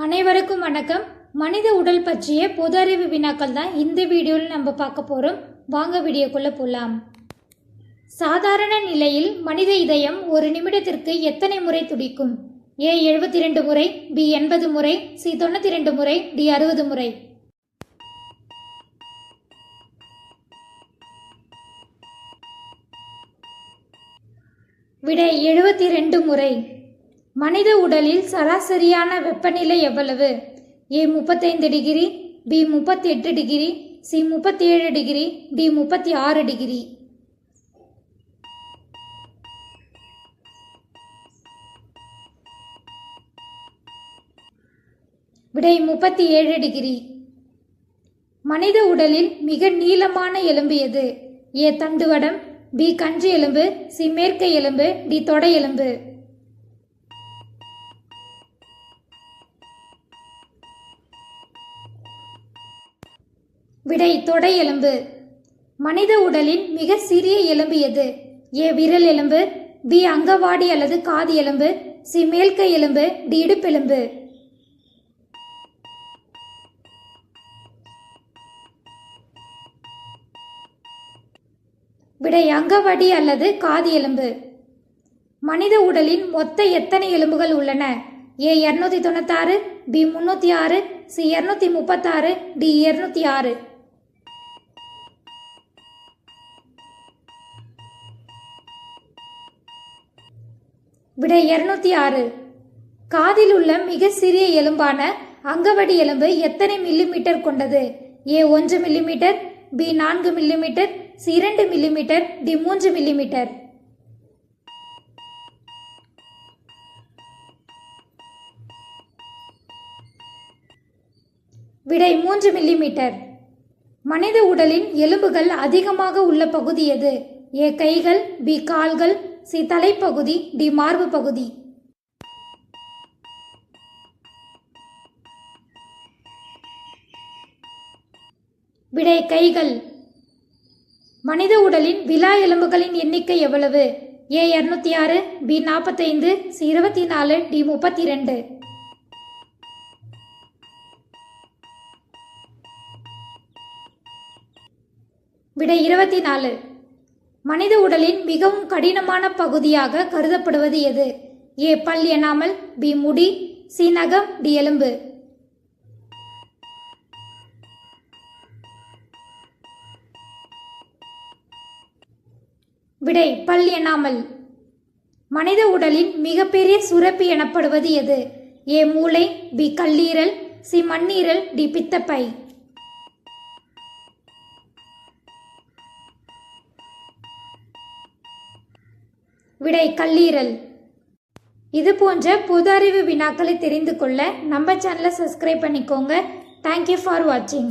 அனைவருக்கும் வணக்கம். மனித உடல் பற்றிய பொது அறிவு வினாக்கள் தான் இந்த வீடியோவில் நம்ம பார்க்க போகிறோம். வாங்க வீடியோக்குள்ளே போகலாம். சாதாரண நிலையில் மனித இதயம் ஒரு நிமிடத்திற்கு எத்தனை முறை துடிக்கும்? A 72 முறை, B 80 முறை, C 92 முறை, D 60 முறை. விடை 72 முறை. மனித உடலில் சராசரியான வெப்பநிலை எவ்வளவு? A 35 degree, B 38 degree, C 37 degree, D 36 degree. விடை 37 டிகிரி. மனித உடலில் மிக நீளமான எலும்பு எது? A தண்டுவடம், B கன்று எலும்பு, C மேற்கை எலும்பு, D தொடை எலும்பு. விடை தொடை எலும்பு. மனித உடலின் மிக சிறிய எலும்பு எது? A விரல் எலும்பு, B அங்கவாடி அல்லது காது எலும்பு, C மேல்கை எலும்பு, D இடுப்பெலும்பு. விடை அங்கவாடி அல்லது காது எலும்பு. மனித உடலின் மொத்த எத்தனை எலும்புகள் உள்ளன? A 296, B 306, C 236, D 206. விடை 206. காதில் உள்ள மிக சிறிய எலும்பான அங்கவடி எலும்பு எத்தனை மில்லிமீட்டர் கொண்டது? A 1 millimetre, B 4 millimetre, C 2 millimetre, D 3 millimetre. விடை 3 மில்லிமீட்டர். மனித உடலின் எலும்புகள் அதிகமாக உள்ள பகுதி எது? A கைகள், B கால்கள், C தலைப்பகுதி, D மார்பு பகுதி. விடை கைகள். மனித உடலின் விலா எலும்புகளின் எண்ணிக்கை எவ்வளவு? A 206, B 45, C 24, D 32. விடை 24. மனித உடலின் மிகவும் கடினமான பகுதியாக கருதப்படுவது எது? A பல் எனாமல், B முடி, C நகம், D எலும்பு. விடை பல் எனாமல். மனித உடலின் மிகப்பெரிய சுரப்பி எனப்படுவது எது? A மூளை, B கல்லீரல், C மண்ணீரல், D பித்தப்பை. விடை கல்லீரல். இது போன்ற பொது அறிவு வினாக்களை தெரிந்து கொள்ள நம்ம சேனலை சப்ஸ்கிரைப் பண்ணிக்கோங்க. தேங்க்யூ ஃபார் வாட்சிங்.